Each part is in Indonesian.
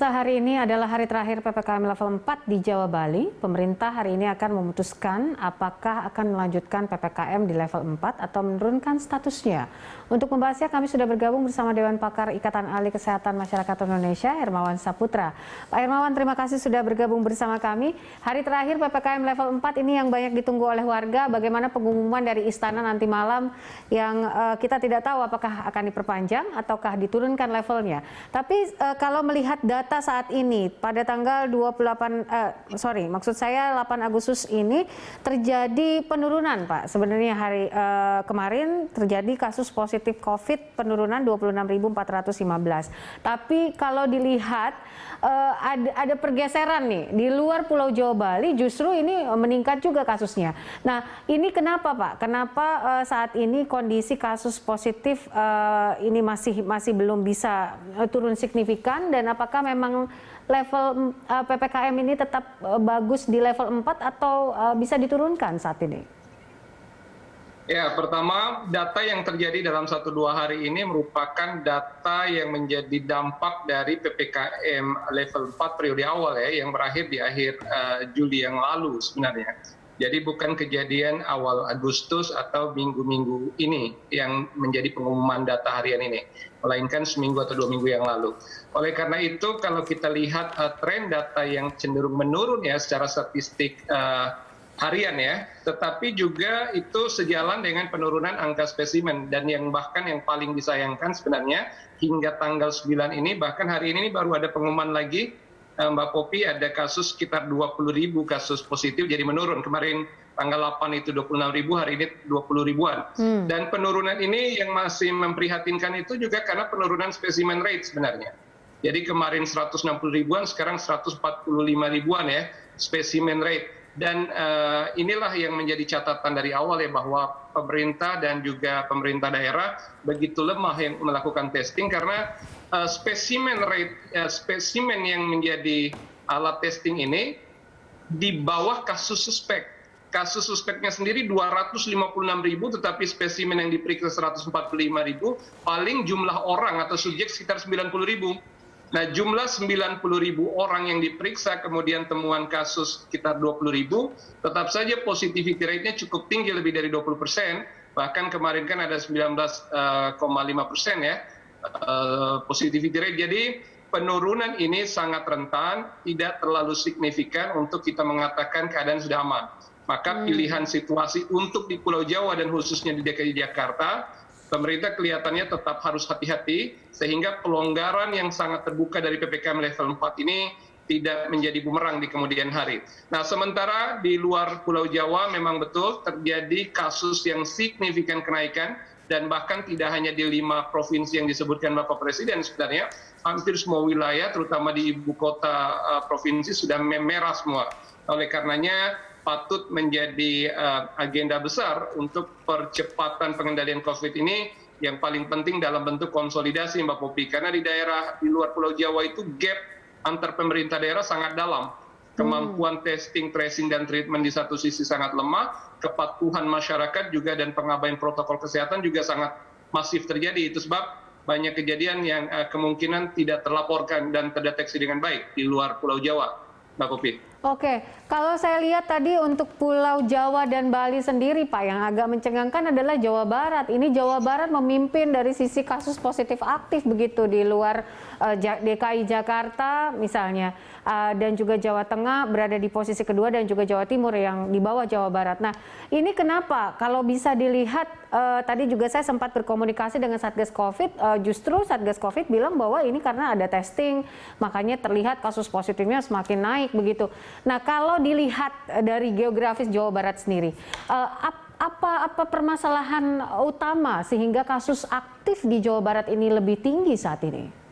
Hari ini adalah hari terakhir PPKM level 4 di Jawa Bali. Pemerintah hari ini akan memutuskan apakah akan melanjutkan PPKM di level 4 atau menurunkan statusnya. Untuk membahasnya kami sudah bergabung bersama Dewan Pakar Ikatan Ahli Kesehatan Masyarakat Indonesia, Hermawan Saputra. Pak Hermawan, terima kasih sudah bergabung bersama kami. Hari terakhir PPKM level 4 ini yang banyak ditunggu oleh warga. Bagaimana pengumuman dari Istana nanti malam yang kita tidak tahu apakah akan diperpanjang ataukah diturunkan levelnya. Tapi kalau melihat data saat ini pada tanggal 8 Agustus ini terjadi penurunan, Pak. Sebenarnya hari kemarin terjadi kasus positif COVID penurunan 26.415. Tapi kalau dilihat ada pergeseran nih di luar Pulau Jawa Bali, justru ini meningkat juga kasusnya. Nah, ini kenapa, Pak? Kenapa saat ini kondisi kasus positif ini masih belum bisa turun signifikan, dan apakah memang level PPKM ini tetap bagus di level 4 atau bisa diturunkan saat ini? Ya, pertama data yang terjadi dalam 1-2 hari ini merupakan data yang menjadi dampak dari PPKM level 4 periode awal ya, yang berakhir di akhir Juli yang lalu sebenarnya. Jadi bukan kejadian awal Agustus atau minggu-minggu ini yang menjadi pengumuman data harian ini, melainkan seminggu atau 2 minggu yang lalu. Oleh karena itu, kalau kita lihat tren data yang cenderung menurun ya secara statistik harian ya, tetapi juga itu sejalan dengan penurunan angka spesimen, dan yang paling disayangkan sebenarnya hingga tanggal 9 ini, bahkan hari ini baru ada pengumuman lagi, Mbak Popi, ada kasus sekitar 20.000 kasus positif, jadi menurun. Kemarin tanggal 8 itu 26.000, hari ini 20 ribuan. Dan penurunan ini yang masih memprihatinkan itu juga karena penurunan spesimen rate sebenarnya. Jadi kemarin 160 ribuan, sekarang 145 ribuan ya spesimen rate. Dan inilah yang menjadi catatan dari awal ya, bahwa pemerintah dan juga pemerintah daerah begitu lemah yang melakukan testing, karena spesimen rate, spesimen yang menjadi alat testing ini di bawah kasus suspek. Kasus suspeknya sendiri 256.000, tetapi spesimen yang diperiksa 145.000, paling jumlah orang atau subjek sekitar 90.000. Nah, jumlah 90.000 orang yang diperiksa, kemudian temuan kasus sekitar 20.000, tetap saja positivity rate-nya cukup tinggi, lebih dari 20%. Bahkan kemarin kan ada 19,5% ya positivity rate. Jadi penurunan ini sangat rentan, tidak terlalu signifikan untuk kita mengatakan keadaan sudah aman. Maka pilihan situasi untuk di Pulau Jawa dan khususnya di DKI Jakarta, pemerintah kelihatannya tetap harus hati-hati, sehingga pelonggaran yang sangat terbuka dari PPKM level 4 ini tidak menjadi bumerang di kemudian hari. Nah, sementara di luar Pulau Jawa memang betul terjadi kasus yang signifikan kenaikan, dan bahkan tidak hanya di 5 provinsi yang disebutkan Bapak Presiden, sebenarnya hampir semua wilayah, terutama di ibu kota provinsi, sudah merah semua. Oleh karenanya patut menjadi agenda besar untuk percepatan pengendalian COVID ini, yang paling penting dalam bentuk konsolidasi, Mbak Popi. Karena di daerah di luar Pulau Jawa itu gap antar pemerintah daerah sangat dalam. Kemampuan testing, tracing, dan treatment di satu sisi sangat lemah, kepatuhan masyarakat juga dan pengabaian protokol kesehatan juga sangat masif terjadi. Itu sebab banyak kejadian yang kemungkinan tidak terlaporkan dan terdeteksi dengan baik di luar Pulau Jawa, Mbak Popi. Oke, kalau saya lihat tadi untuk Pulau Jawa dan Bali sendiri, Pak, yang agak mencengangkan adalah Jawa Barat. Ini Jawa Barat memimpin dari sisi kasus positif aktif begitu di luar DKI Jakarta misalnya, dan juga Jawa Tengah berada di posisi kedua, dan juga Jawa Timur yang di bawah Jawa Barat. Nah, ini kenapa? Kalau bisa dilihat, tadi juga saya sempat berkomunikasi dengan Satgas COVID, justru Satgas COVID bilang bahwa ini karena ada testing, makanya terlihat kasus positifnya semakin naik begitu. Nah, kalau dilihat dari geografis Jawa Barat sendiri, apa permasalahan utama sehingga kasus aktif di Jawa Barat ini lebih tinggi saat ini?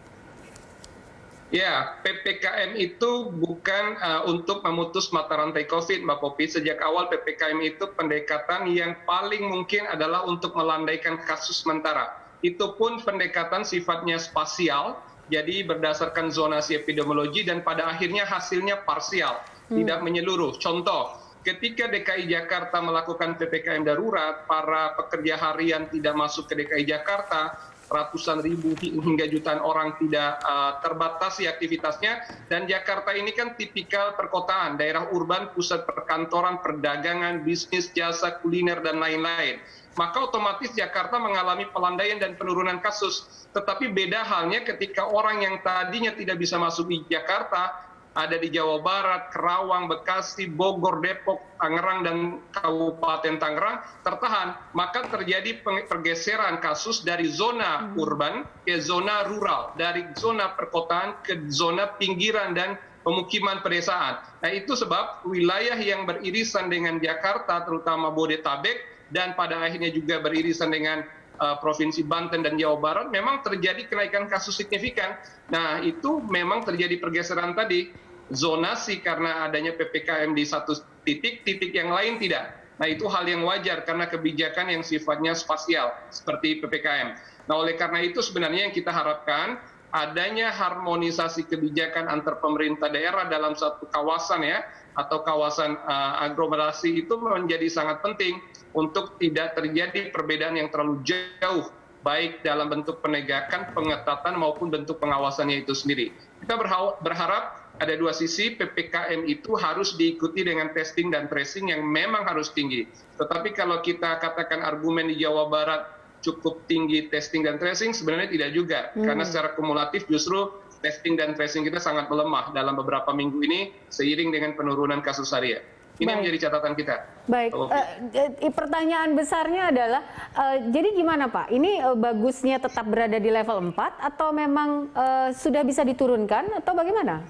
Ya, PPKM itu bukan untuk memutus mata rantai COVID, Mbak Popi. Sejak awal PPKM itu pendekatan yang paling mungkin adalah untuk melandaikan kasus sementara. Itu pun pendekatan sifatnya spasial, jadi berdasarkan zonasi epidemiologi, dan pada akhirnya hasilnya parsial, tidak menyeluruh. Contoh, ketika DKI Jakarta melakukan PPKM darurat, para pekerja harian tidak masuk ke DKI Jakarta, ratusan ribu hingga jutaan orang tidak terbatasi aktivitasnya. Dan Jakarta ini kan tipikal perkotaan, daerah urban, pusat perkantoran, perdagangan, bisnis, jasa, kuliner, dan lain-lain. Maka otomatis Jakarta mengalami pelandaian dan penurunan kasus. Tetapi beda halnya ketika orang yang tadinya tidak bisa masuk di Jakarta, ada di Jawa Barat, Kerawang, Bekasi, Bogor, Depok, Tangerang, dan Kabupaten Tangerang tertahan. Maka terjadi pergeseran kasus dari zona urban ke zona rural, dari zona perkotaan ke zona pinggiran dan pemukiman pedesaan. Nah, itu sebab wilayah yang beririsan dengan Jakarta, terutama Bodetabek, dan pada akhirnya juga beririsan dengan Provinsi Banten dan Jawa Barat, memang terjadi kenaikan kasus signifikan. Nah, itu memang terjadi pergeseran tadi, zonasi karena adanya PPKM di satu titik, titik yang lain tidak. Nah, itu hal yang wajar karena kebijakan yang sifatnya spasial, seperti PPKM. Nah, oleh karena itu sebenarnya yang kita harapkan, adanya harmonisasi kebijakan antar pemerintah daerah dalam satu kawasan ya, atau kawasan aglomerasi itu menjadi sangat penting untuk tidak terjadi perbedaan yang terlalu jauh, baik dalam bentuk penegakan, pengetatan maupun bentuk pengawasannya itu sendiri. Kita berharap ada dua sisi, PPKM itu harus diikuti dengan testing dan tracing yang memang harus tinggi. Tetapi kalau kita katakan argumen di Jawa Barat cukup tinggi testing dan tracing, sebenarnya tidak juga. Karena secara kumulatif justru testing dan tracing kita sangat melemah dalam beberapa minggu ini seiring dengan penurunan kasus harian. Ini yang menjadi catatan kita. Baik, pertanyaan besarnya adalah, jadi gimana Pak? Ini bagusnya tetap berada di level 4 atau memang sudah bisa diturunkan atau bagaimana?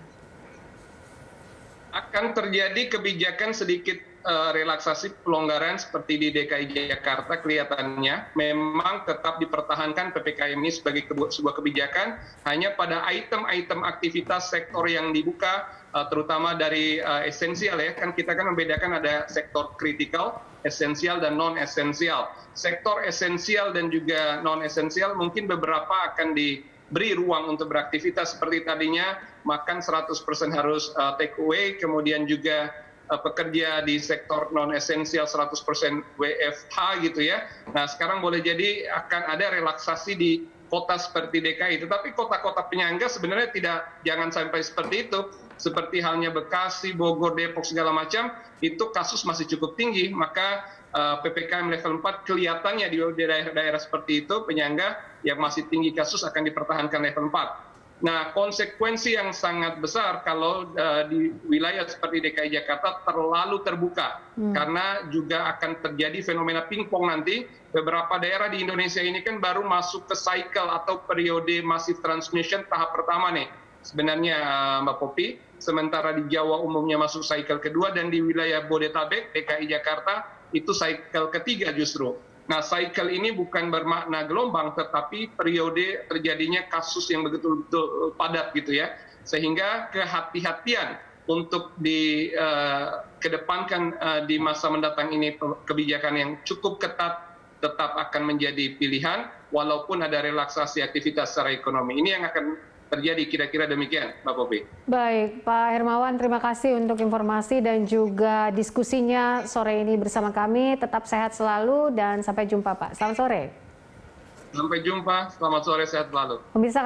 Akan terjadi kebijakan sedikit relaksasi pelonggaran seperti di DKI Jakarta kelihatannya memang tetap dipertahankan PPKM ini sebagai sebuah kebijakan hanya pada item-item aktivitas sektor yang dibuka, terutama dari esensial ya, kan kita kan membedakan ada sektor kritikal, esensial dan non esensial. Sektor esensial dan juga non esensial mungkin beberapa akan diberi ruang untuk beraktivitas seperti tadinya makan 100% harus take away, kemudian juga pekerja di sektor non esensial 100% WFH gitu ya. Nah, sekarang boleh jadi akan ada relaksasi di kota seperti DKI, tetapi kota-kota penyangga sebenarnya jangan sampai seperti itu. Seperti halnya Bekasi, Bogor, Depok segala macam, itu kasus masih cukup tinggi, maka PPKM level 4 kelihatannya di daerah-daerah seperti itu penyangga yang masih tinggi kasus akan dipertahankan level 4. Nah, konsekuensi yang sangat besar kalau di wilayah seperti DKI Jakarta terlalu terbuka, karena juga akan terjadi fenomena pingpong nanti. Beberapa daerah di Indonesia ini kan baru masuk ke cycle atau periode massive transmission tahap pertama nih, sebenarnya Mbak Popi. Sementara di Jawa umumnya masuk cycle kedua, dan di wilayah Bodetabek, DKI Jakarta, itu cycle ketiga justru. Nah, cycle ini bukan bermakna gelombang, tetapi periode terjadinya kasus yang betul-betul padat gitu ya. Sehingga kehati-hatian untuk dikedepankan di masa mendatang ini kebijakan yang cukup ketat tetap akan menjadi pilihan, walaupun ada relaksasi aktivitas secara ekonomi. Ini yang akan terjadi, kira-kira demikian, Mbak Popi. Baik, Pak Hermawan, terima kasih untuk informasi dan juga diskusinya sore ini bersama kami. Tetap sehat selalu dan sampai jumpa, Pak. Selamat sore. Sampai jumpa, selamat sore, sehat selalu. Pemirsa